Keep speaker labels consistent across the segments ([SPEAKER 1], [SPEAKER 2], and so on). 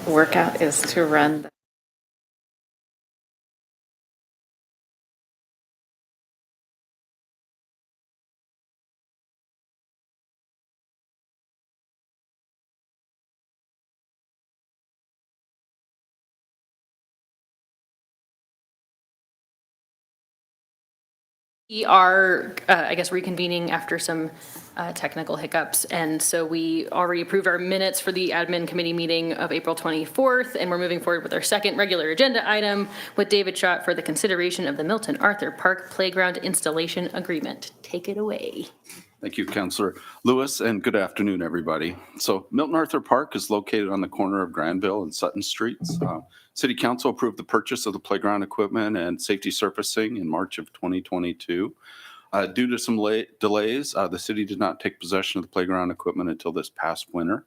[SPEAKER 1] workout is to run.
[SPEAKER 2] We are, I guess, reconvening after some technical hiccups. And so we already approved our minutes for the admin committee meeting of April 24th, and we're moving forward with our second regular agenda item with David Schott for the consideration of the Milton Arthur Park Playground Installation Agreement. Take it away.
[SPEAKER 3] Thank you, Councillor Lewis, and good afternoon, everybody. So Milton Arthur Park is located on the corner of Granville and Sutton Streets. City Council approved the purchase of the playground equipment and safety surfacing in March of 2022. Due to some delays, the city did not take possession of the playground equipment until this past winter.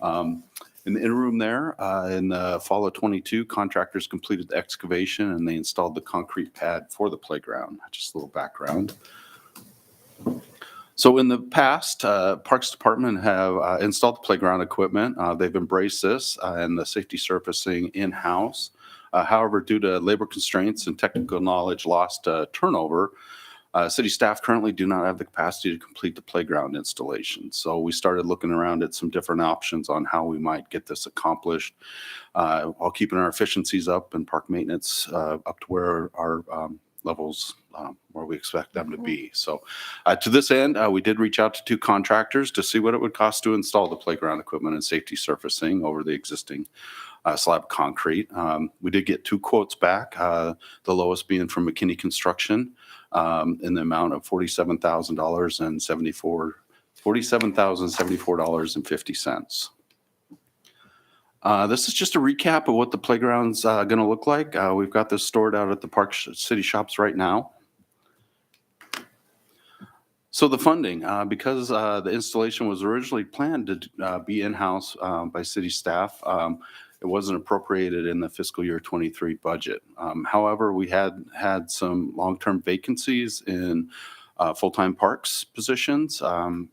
[SPEAKER 3] In the interim there, in the fall of 22, contractors completed the excavation and they installed the concrete pad for the playground. Just a little background. So in the past, Parks Department have installed the playground equipment. They've embraced this and the safety surfacing in-house. However, due to labor constraints and technical knowledge lost turnover, city staff currently do not have the capacity to complete the playground installation. So we started looking around at some different options on how we might get this accomplished while keeping our efficiencies up and park maintenance up to where our levels where we expect them to be. So to this end, we did reach out to two contractors to see what it would cost to install the playground equipment and safety surfacing over the existing slab concrete. We did get two quotes back, the lowest being from McKinney Construction in the amount of $47,000 and $47,074.50. This is just a recap of what the playground's going to look like. We've got this stored out at the Park City shops right now. So the funding, because the installation was originally planned to be in-house by city staff, it wasn't appropriated in the fiscal year 23 budget. However, we had some long-term vacancies in full-time parks positions.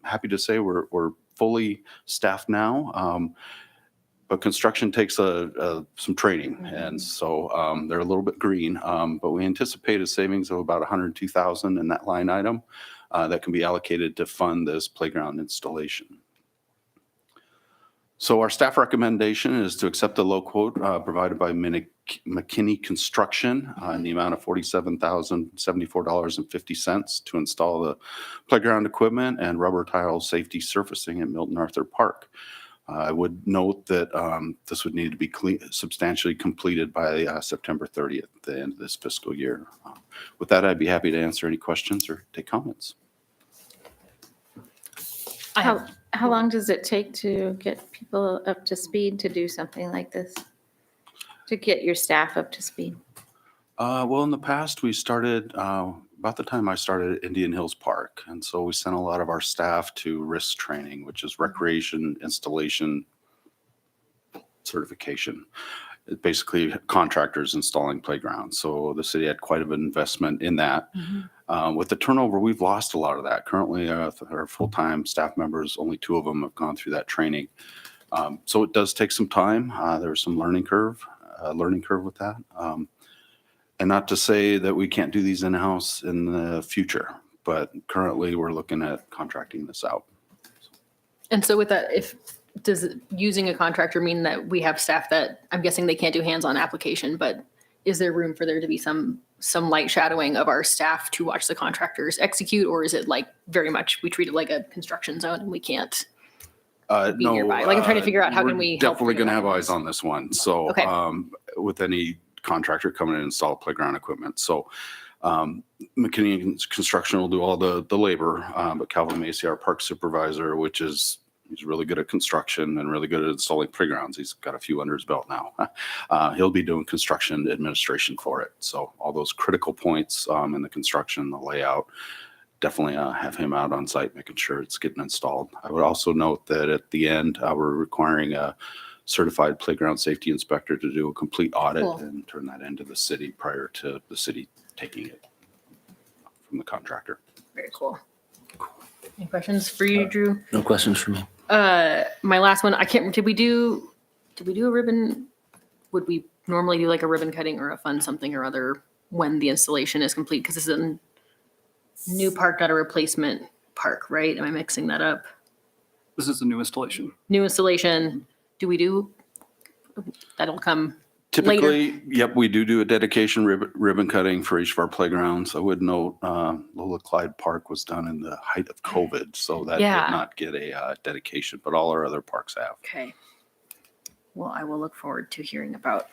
[SPEAKER 3] Happy to say we're fully staffed now. But construction takes some training, and so they're a little bit green. But we anticipate a savings of about $102,000 in that line item that can be allocated to fund this playground installation. So our staff recommendation is to accept the low quote provided by McKinney Construction in the amount of $47,074.50 to install the playground equipment and rubber tile safety surfacing at Milton Arthur Park. I would note that this would need to be substantially completed by September 30th, the end of this fiscal year. With that, I'd be happy to answer any questions or take comments.
[SPEAKER 1] How long does it take to get people up to speed to do something like this? To get your staff up to speed?
[SPEAKER 3] Well, in the past, we started about the time I started at Indian Hills Park. And so we sent a lot of our staff to RISC training, which is Recreation Installation Certification. It's basically contractors installing playgrounds. So the city had quite an investment in that. With the turnover, we've lost a lot of that. Currently, our full-time staff members, only 2 of them have gone through that training. So it does take some time. There's some learning curve with that. And not to say that we can't do these in-house in the future, but currently we're looking at contracting this out.
[SPEAKER 2] And so with that, does using a contractor mean that we have staff that, I'm guessing they can't do hands-on application, but is there room for there to be some light shadowing of our staff to watch the contractors execute, or is it like very much we treat it like a construction zone and we can't be nearby? Like I'm trying to figure out how can we help.
[SPEAKER 3] Definitely going to have eyes on this one. So
[SPEAKER 2] okay.
[SPEAKER 3] With any contractor coming in and install playground equipment. So McKinney Construction will do all the labor, but Calvin Macy, our park supervisor, he's really good at construction and really good at installing playgrounds. He's got a few under his belt now. He'll be doing construction administration for it. So all those critical points in the construction, the layout, definitely have him out on site making sure it's getting installed. I would also note that at the end, we're requiring a certified playground safety inspector to do a complete audit and turn that into the city prior to the city taking it from the contractor.
[SPEAKER 2] Very cool. Any questions for you, Drew?
[SPEAKER 4] No questions for me.
[SPEAKER 2] My last one, did do we do a ribbon? Would we normally do like a ribbon cutting or a fun something or other when the installation is complete? Because this is a new park, not a replacement park, right? Am I mixing that up?
[SPEAKER 4] This is a new installation.
[SPEAKER 2] New installation, do we do, that'll come
[SPEAKER 3] Typically, yep, we do a dedication ribbon cutting for each of our playgrounds. I would note Lola Clyde Park was done in the height of COVID, so that did
[SPEAKER 2] Yeah.
[SPEAKER 3] not get a dedication, but all our other parks have.
[SPEAKER 2] Okay. Well, I will look forward to hearing about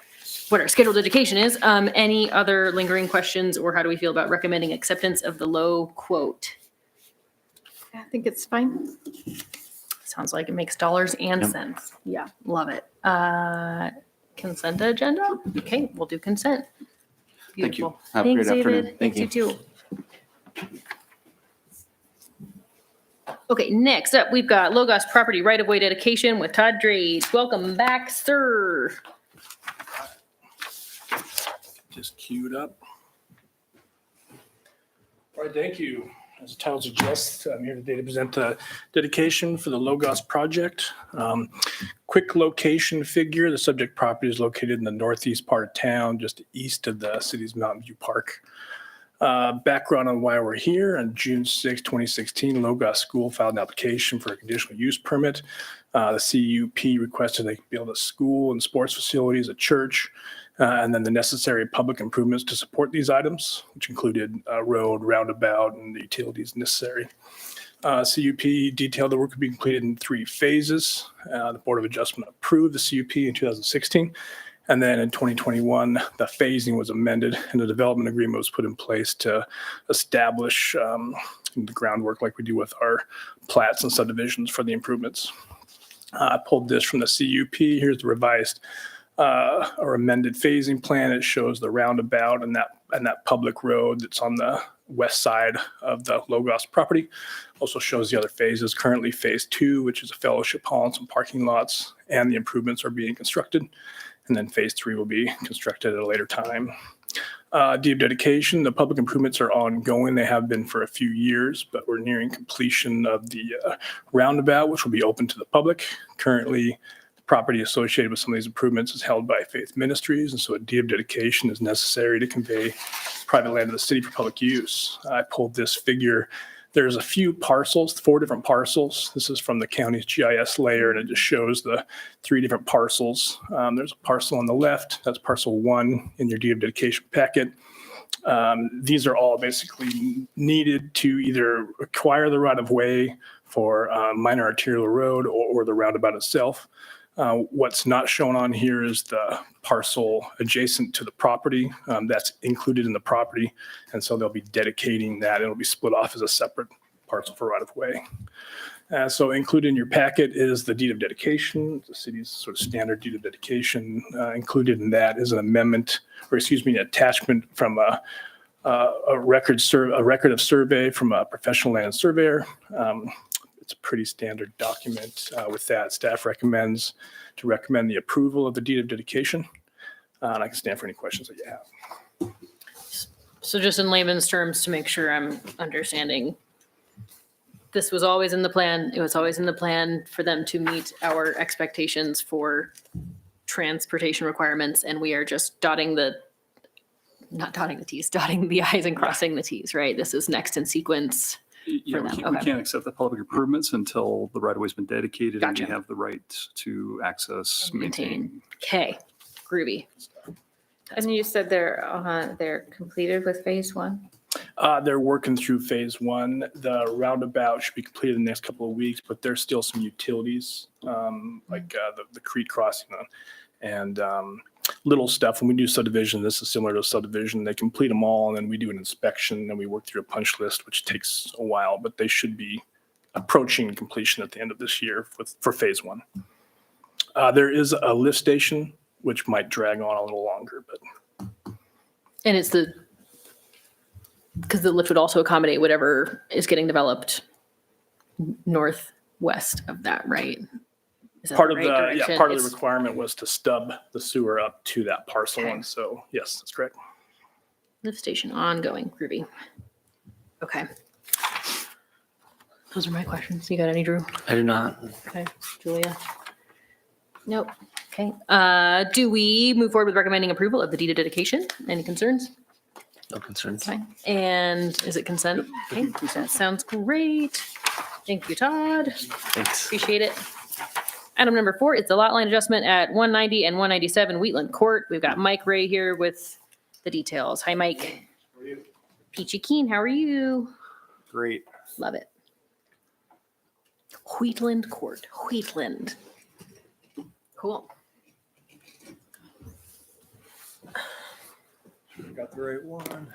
[SPEAKER 2] what our scheduled education is. Any other lingering questions, or how do we feel about recommending acceptance of the low quote?
[SPEAKER 1] I think it's fine.
[SPEAKER 2] Sounds like it makes dollars and
[SPEAKER 3] Yep.
[SPEAKER 2] cents. Yeah, love it. Consent agenda? Okay, we'll do consent.
[SPEAKER 3] Thank you.
[SPEAKER 2] Beautiful.
[SPEAKER 3] Have a great
[SPEAKER 2] Thanks,
[SPEAKER 3] afternoon.
[SPEAKER 2] David.
[SPEAKER 3] Thank
[SPEAKER 2] Thanks, you too. Okay, next up, we've got Logos property right-of-way dedication with Todd Drade. Welcome back, sir.
[SPEAKER 5] Just queued up. All right, thank you. As the title suggests, I'm here today to present the dedication for the Logos project. Quick location figure, the subject property is located in the northeast part of town, just east of the city's Mountain View Park. Background on why we're here: on June 6, 2016, Logos School filed an application for a conditional use permit. The CUP requested they could build a school and sports facilities, a church, and then the necessary public improvements to support these items, which included a road, roundabout, and the utilities necessary. CUP detailed the work would be completed in 3 phases. The Board of Adjustment approved the CUP in 2016. And then in 2021, the phasing was amended and the development agreement was put in place to establish the groundwork like we do with our plats and subdivisions for the improvements. I pulled this from the CUP. Here's the revised or amended phasing plan. It shows the roundabout and that public road that's on the west side of the Logos property. Also shows the other phases. Currently phase 2, which is a fellowship hall and some parking lots, and the improvements are being constructed. And then phase 3 will be constructed at a later time. Deed of dedication, the public improvements are ongoing. They have been for a few years, but we're nearing completion of the roundabout, which will be open to the public. Currently, the property associated with some of these improvements is held by Faith Ministries, and so a deed of dedication is necessary to convey private land to the city for public use. I pulled this figure. There's a few parcels, 4 different parcels. This is from the county's GIS layer, and it just shows the 3 different parcels. There's a parcel on the left. That's parcel 1 in your deed of dedication packet. These are all basically needed to either acquire the right-of-way for minor arterial road or the roundabout itself. What's not shown on here is the parcel adjacent to the property that's included in the property. And so they'll be dedicating that. It'll be split off as a separate parcel for right of way. So included in your packet is the deed of dedication, the city's sort of standard deed of dedication. Included in that is an amendment, or excuse me, an attachment from a record of survey from a professional land surveyor. It's a pretty standard document. With that, staff recommends the approval of the deed of dedication. And I can stand for any questions that you have.
[SPEAKER 2] So just in layman's terms, to make sure I'm understanding, this was always in the plan. It was always in the plan for them to meet our expectations for transportation requirements, and we are just dotting the i's and crossing the t's, right? This is next in sequence.
[SPEAKER 4] Yeah,
[SPEAKER 2] them,
[SPEAKER 4] we
[SPEAKER 2] okay.
[SPEAKER 4] can't accept the public improvements until the right-of-way's been dedicated and
[SPEAKER 2] Gotcha.
[SPEAKER 4] we have the right to access,
[SPEAKER 2] Maintain.
[SPEAKER 4] maintain.
[SPEAKER 2] Okay, groovy.
[SPEAKER 1] And you said they're completed with phase 1?
[SPEAKER 5] They're working through phase 1. The roundabout should be completed in the next couple of weeks, but there's still some utilities like the creek crossing and little stuff. When we do subdivision, this is similar to a subdivision. They complete them all, and then we do an inspection, and we work through a punch list, which takes a while, but they should be approaching completion at the end of this year for phase 1. There is a lift station, which might drag on a little longer, but
[SPEAKER 2] And it's because the lift would also accommodate whatever is getting developed northwest of that, right? Is that
[SPEAKER 5] part
[SPEAKER 2] the
[SPEAKER 5] of
[SPEAKER 2] right direction?
[SPEAKER 5] part of the
[SPEAKER 2] It's
[SPEAKER 5] requirement was to stub the sewer up to that parcel,
[SPEAKER 2] Okay.
[SPEAKER 5] and so yes, that's correct.
[SPEAKER 2] Lift station ongoing, groovy. Okay. Those are my questions. You got any, Drew?
[SPEAKER 6] I do not.
[SPEAKER 2] Okay, Julia?
[SPEAKER 1] Nope.
[SPEAKER 2] Okay, do we move forward with recommending approval of the deed of dedication? Any concerns?
[SPEAKER 6] No concerns.
[SPEAKER 2] Fine. And is it consent? Okay, that sounds great. Thank you, Todd.
[SPEAKER 6] Thanks.
[SPEAKER 2] Appreciate it. Item number 4, it's the lot line adjustment at 190 and 197 Wheatland Court. We've got Mike Ray here with the details. Hi, Mike. Peachy Keen, how are you?
[SPEAKER 7] Great.
[SPEAKER 2] Love it. Wheatland Court, Wheatland. Cool.
[SPEAKER 7] Got the right one.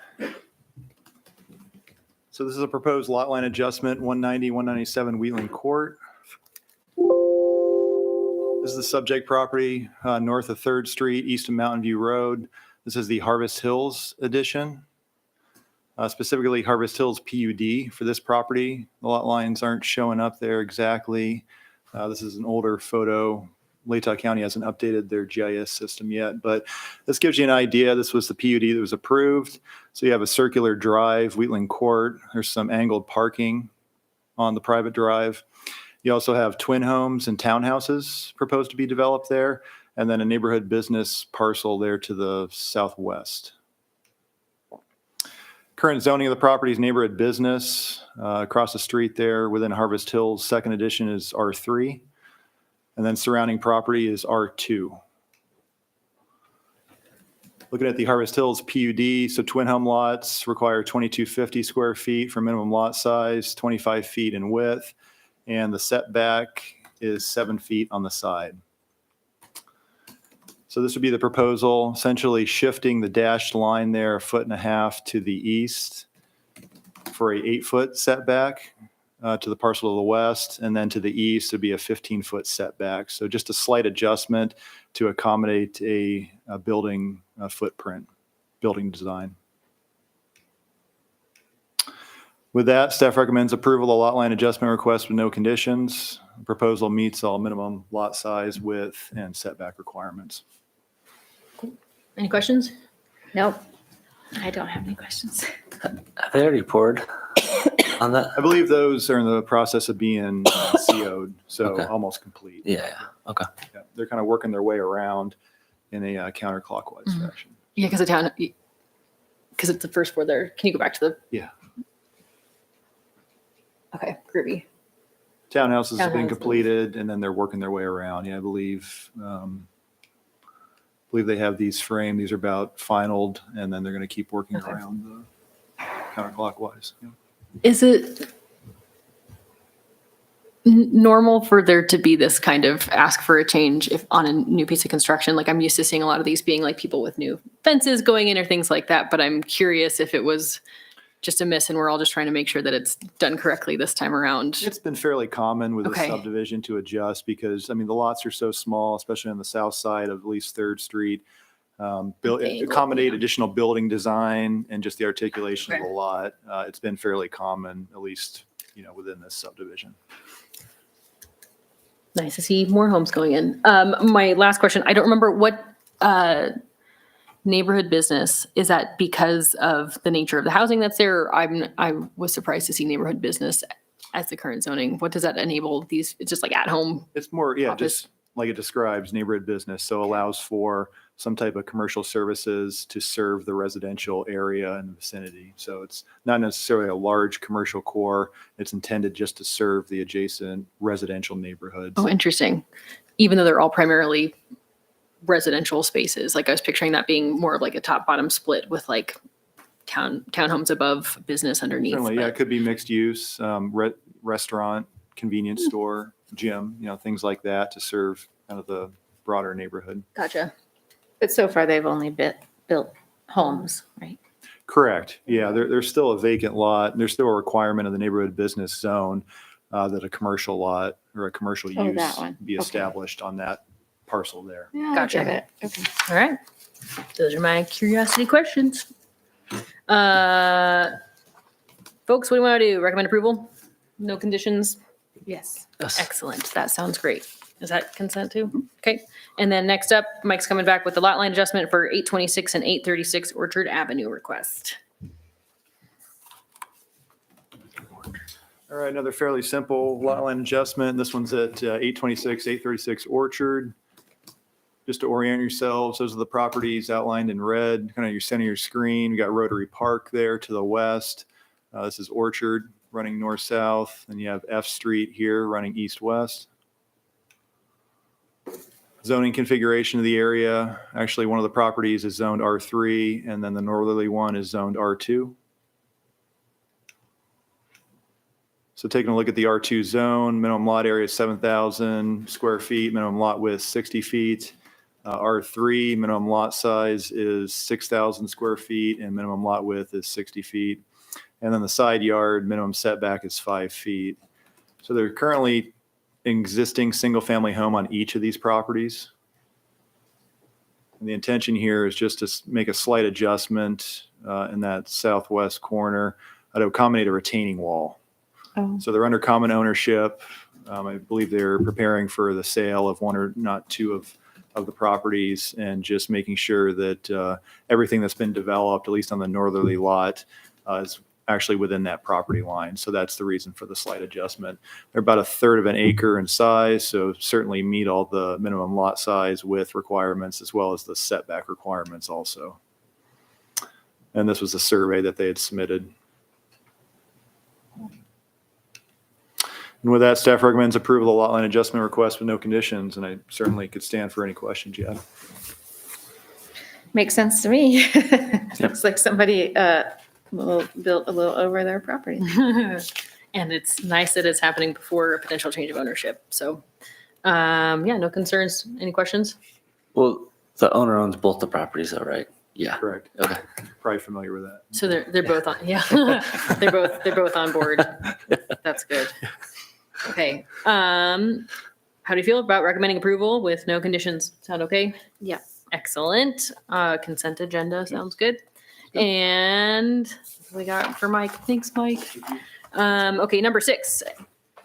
[SPEAKER 7] So this is a proposed lot line adjustment, 190, 197 Wheatland Court. This is the subject property north of 3rd Street, east of Mountain View Road. This is the Harvest Hills edition, specifically Harvest Hills PUD for this property. The lot lines aren't showing up there exactly. This is an older photo. Latah County hasn't updated their GIS system yet, but this gives you an idea. This was the PUD that was approved. So you have a circular drive, Wheatland Court. There's some angled parking on the private drive. You also have twin homes and townhouses proposed to be developed there, and then a neighborhood business parcel there to the southwest. Current zoning of the property is neighborhood business. Across the street there within Harvest Hills, second edition is R3. And then surrounding property is R2. Looking at the Harvest Hills PUD, so twin home lots require 2250 square feet for minimum lot size, 25 feet in width, and the setback is 7 feet on the side. So this would be the proposal, essentially shifting the dashed line there 1.5 feet to the east for a 8-foot setback. To the parcel to the west, and then to the east would be a 15-foot setback. So just a slight adjustment to accommodate a building footprint, building design. With that, staff recommends approval of lot line adjustment request with no conditions. The proposal meets all minimum lot size, width, and setback requirements.
[SPEAKER 2] Any questions?
[SPEAKER 1] Nope. I don't have any questions.
[SPEAKER 6] Have they already poured on that?
[SPEAKER 7] I believe those are in the process of being CO'd, so
[SPEAKER 6] Okay.
[SPEAKER 7] almost complete.
[SPEAKER 6] Yeah. Okay.
[SPEAKER 7] Yeah, they're kind of working their way around in a counterclockwise fashion.
[SPEAKER 2] Yeah, because it's the first floor there. Can you go back to the?
[SPEAKER 7] Yeah.
[SPEAKER 2] Okay, groovy.
[SPEAKER 7] Townhouses have been
[SPEAKER 2] Townhouses.
[SPEAKER 7] completed, and then they're working their way around. Yeah, I believe they have these framed. These are about finalized, and then they're going to keep working
[SPEAKER 2] Okay.
[SPEAKER 7] around the counterclockwise. Yeah.
[SPEAKER 2] Is it normal for there to be this kind of ask for a change if on a new piece of construction? Like I'm used to seeing a lot of these being like people with new fences going in or things like that, but I'm curious if it was just a miss and we're all just trying to make sure that it's done correctly this time around.
[SPEAKER 7] It's been fairly common with
[SPEAKER 2] Okay.
[SPEAKER 7] a subdivision to adjust because, I mean, the lots are so small, especially on the south side of at least 3rd Street.
[SPEAKER 2] Big,
[SPEAKER 7] Accommodate
[SPEAKER 2] yeah.
[SPEAKER 7] additional building design and just the articulation of
[SPEAKER 2] Okay.
[SPEAKER 7] the lot. It's been fairly common, at least, within this subdivision.
[SPEAKER 2] Nice to see more homes going in. My last question, I don't remember what neighborhood business, is that because of the nature of the housing that's there? I was surprised to see neighborhood business as the current zoning. What does that enable these? It's just like at home.
[SPEAKER 7] It's more, yeah,
[SPEAKER 2] Office.
[SPEAKER 7] just like it describes, neighborhood business. So allows for some type of commercial services to serve the residential area in the vicinity. So it's not necessarily a large commercial core. It's intended just to serve the adjacent residential neighborhoods.
[SPEAKER 2] Oh, interesting. Even though they're all primarily residential spaces, like I was picturing that being more of like a top bottom split with like townhomes above, business underneath.
[SPEAKER 7] Certainly, yeah,
[SPEAKER 2] but-
[SPEAKER 7] it could be mixed use, restaurant, convenience store, gym, things like that to serve kind of the broader neighborhood.
[SPEAKER 2] Gotcha.
[SPEAKER 1] But so far, they've only built homes, right?
[SPEAKER 7] Correct. Yeah, there's still a vacant lot. There's still a requirement of the neighborhood business zone that a commercial lot or a commercial
[SPEAKER 1] Oh,
[SPEAKER 7] use
[SPEAKER 1] that one.
[SPEAKER 7] be
[SPEAKER 1] Okay.
[SPEAKER 7] established on that parcel there.
[SPEAKER 1] Yeah,
[SPEAKER 2] Gotcha.
[SPEAKER 1] I get it. Okay.
[SPEAKER 2] All right. Those are my curiosity questions. Folks, what do you want to do? Recommend approval? No conditions?
[SPEAKER 1] Yes.
[SPEAKER 6] Yes.
[SPEAKER 2] Excellent. That sounds great. Is that consent too? Okay. And then next up, Mike's coming back with the lot line adjustment for 826 and 836 Orchard Avenue request.
[SPEAKER 7] All right, another fairly simple lot line adjustment. This one's at 826, 836 Orchard. just to orient yourselves, those are the properties outlined in red, kind of your center of your screen. We got Rotary Park there to the west. This is Orchard running north-south, and you have F Street here running east-west. Zoning configuration of the area, actually one of the properties is zoned R3, and then the northerly one is zoned R2. So taking a look at the R2 zone, minimum lot area is 7,000 square feet, minimum lot width 60 feet. R3, minimum lot size is 6,000 square feet, and minimum lot width is 60 feet. And then the side yard, minimum setback is 5 feet. So there are currently existing single-family home on each of these properties. And the intention here is just to make a slight adjustment in that southwest corner to accommodate a retaining wall.
[SPEAKER 1] Oh.
[SPEAKER 7] So they're under common ownership. I believe they're preparing for the sale of one or not two of the properties, and just making sure that everything that's been developed, at least on the northerly lot, is actually within that property line. So that's the reason for the slight adjustment. They're about a third of an acre in size, so certainly meet all the minimum lot size width requirements as well as the setback requirements also. And this was a survey that they had submitted. And with that, staff recommends approval of the lot line adjustment request with no conditions, and I certainly could stand for any questions you have.
[SPEAKER 1] Makes sense to me. Looks like somebody built a little over their property.
[SPEAKER 2] And it's nice that it's happening before a potential change of ownership. So, yeah, no concerns. Any questions?
[SPEAKER 6] Well, the owner owns both the properties though, right? Yeah.
[SPEAKER 7] Correct.
[SPEAKER 6] Okay.
[SPEAKER 7] Probably familiar with that.
[SPEAKER 2] So they're both on, yeah, they're both on board. That's good. Okay. How do you feel about recommending approval with no conditions? Sound okay?
[SPEAKER 1] Yeah.
[SPEAKER 2] Excellent. Consent agenda sounds good. And we got for Mike. Thanks, Mike. Okay, number 6.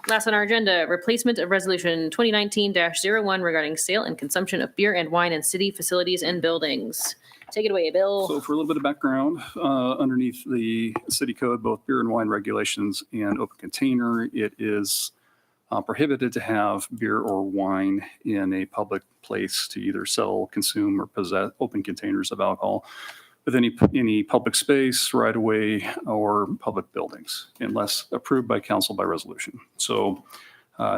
[SPEAKER 2] Last on our agenda, replacement of resolution 2019-01 regarding sale and consumption of beer and wine in city facilities and buildings. Take it away, Bill.
[SPEAKER 4] So for a little bit of background, underneath the city code, both beer and wine regulations and open container, it is prohibited to have beer or wine in a public place to either sell, consume, or possess open containers of alcohol with any public space, right of way, or public buildings, unless approved by council by resolution. So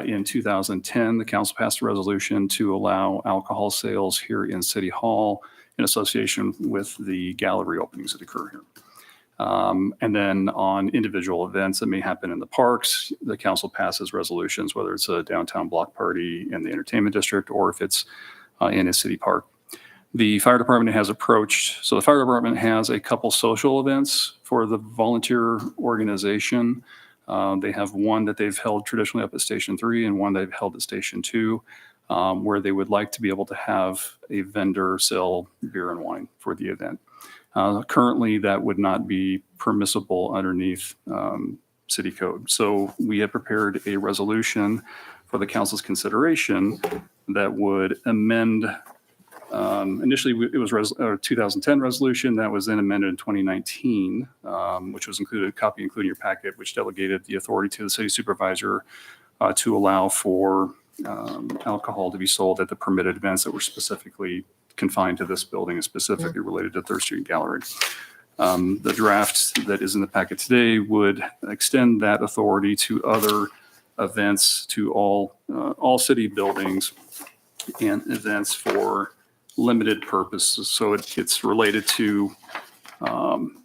[SPEAKER 4] in 2010, the council passed a resolution to allow alcohol sales here in City Hall in association with the gallery openings that occur here. And then on individual events that may happen in the parks, the council passes resolutions, whether it's a downtown block party in the entertainment district or if it's in a city park. The fire department has approached, so the fire department has a couple social events for the volunteer organization. They have one that they've held traditionally up at Station 3 and one they've held at Station 2, where they would like to be able to have a vendor sell beer and wine for the event. Currently, that would not be permissible underneath city code. So we have prepared a resolution for the council's consideration that would amend, initially it was a 2010 resolution that was then amended in 2019, which was included, a copy including your packet, which delegated the authority to the city supervisor to allow for alcohol to be sold at the permitted events that were specifically confined to this building and specifically related to Third Street Gallery. The draft that is in the packet today would extend that authority to other events, to all city buildings and events for limited purposes. So it's related to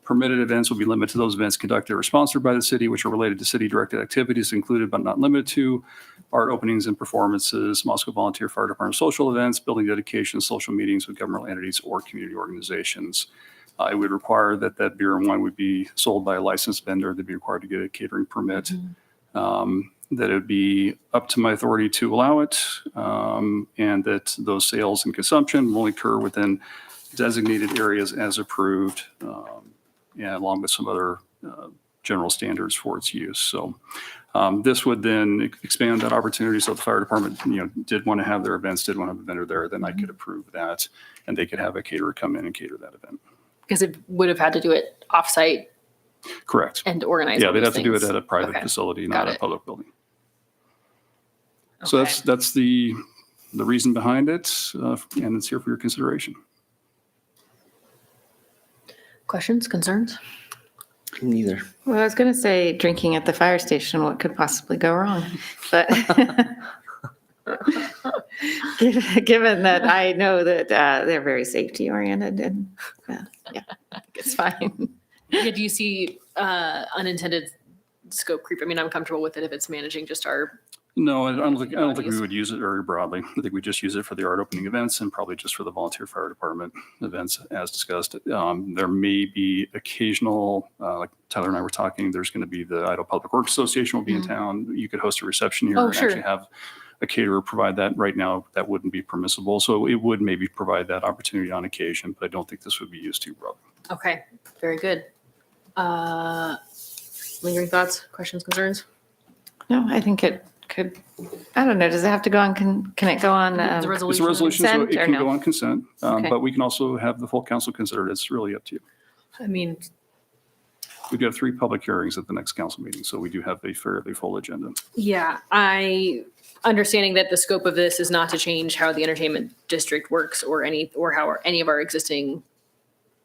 [SPEAKER 4] permitted events will be limited to those events conducted or sponsored by the city, which are related to city-directed activities included but not limited to art openings and performances, Moscow Volunteer Fire Department social events, building dedications, social meetings with governmental entities or community organizations. It would require that beer and wine would be sold by a licensed vendor. They'd be required to get a catering permit. That it would be up to my authority to allow it, and that those sales and consumption will occur within designated areas as approved, and along with some other general standards for its use. So this would then expand that opportunity. So if the fire department, did want to have their events, did want to have a vendor there, then I could approve that, and they could have a caterer come in and cater that event.
[SPEAKER 2] Because it would have had to do it offsite
[SPEAKER 4] Correct.
[SPEAKER 2] and organize.
[SPEAKER 4] Yeah,
[SPEAKER 2] all
[SPEAKER 4] they'd
[SPEAKER 2] these
[SPEAKER 4] have to do it
[SPEAKER 2] things.
[SPEAKER 4] at a private
[SPEAKER 2] Okay.
[SPEAKER 4] facility,
[SPEAKER 2] Got
[SPEAKER 4] not a
[SPEAKER 2] it.
[SPEAKER 4] public building. So
[SPEAKER 2] Okay.
[SPEAKER 4] that's the the reason behind it, and it's here for your consideration.
[SPEAKER 2] Questions, concerns?
[SPEAKER 6] Neither.
[SPEAKER 1] Well, I was going to say drinking at the fire station, what could possibly go wrong? But given that I know that they're very safety oriented and yeah, it's fine.
[SPEAKER 2] Yeah, do you see unintended scope creep? I mean, I'm comfortable with it if it's managing just our,
[SPEAKER 4] No, I don't think we
[SPEAKER 2] Bodies.
[SPEAKER 4] would use it very broadly. I think we just use it for the art opening events and probably just for the volunteer fire department events as discussed. There may be occasional, like Tyler and I were talking, there's going to be the Idaho Public Works Association will be in town. You could host a reception here
[SPEAKER 2] Oh,
[SPEAKER 4] and
[SPEAKER 2] sure.
[SPEAKER 4] actually have a caterer provide that. Right now, that wouldn't be permissible. So it would maybe provide that opportunity on occasion, but I don't think this would be used too broadly.
[SPEAKER 2] okay, very good. Lingering thoughts, questions, concerns?
[SPEAKER 1] No, I think it could, I don't know, does it have to go on, can it go on?
[SPEAKER 2] The
[SPEAKER 4] It's a
[SPEAKER 2] resolution.
[SPEAKER 4] resolution, so
[SPEAKER 1] Consent
[SPEAKER 4] it
[SPEAKER 1] or
[SPEAKER 4] can
[SPEAKER 1] no?
[SPEAKER 4] go on consent,
[SPEAKER 1] Okay.
[SPEAKER 4] but we can also have the full council consider it. It's really up to you.
[SPEAKER 2] I mean,
[SPEAKER 4] We do have 3 public hearings at the next council meeting, so we do have a fairly full agenda.
[SPEAKER 2] yeah, understanding that the scope of this is not to change how the entertainment district works or how any of our existing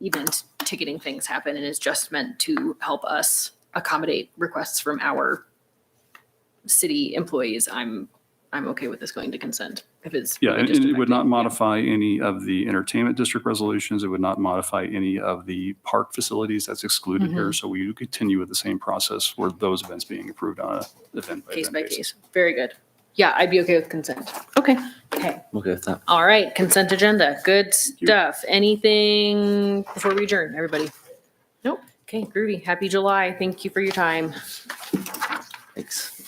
[SPEAKER 2] event ticketing things happen, and is just meant to help us accommodate requests from our city employees. I'm okay with this going to consent if it's.
[SPEAKER 4] Yeah,
[SPEAKER 2] really
[SPEAKER 4] and
[SPEAKER 2] just
[SPEAKER 4] it would not
[SPEAKER 2] affecting-
[SPEAKER 4] modify any of the entertainment district resolutions. It would not modify any of the park facilities that's excluded here. So we would continue with the same process for those events being approved on a event by
[SPEAKER 2] Case
[SPEAKER 4] event
[SPEAKER 2] by
[SPEAKER 4] basis.
[SPEAKER 2] case. Very good. Yeah, I'd be okay with consent.
[SPEAKER 1] Okay.
[SPEAKER 2] Okay.
[SPEAKER 6] Okay with that.
[SPEAKER 2] All right, consent agenda. Good stuff. Anything before we adjourn, everybody? Nope. Okay, groovy. Happy July. Thank you for your time.
[SPEAKER 6] Thanks.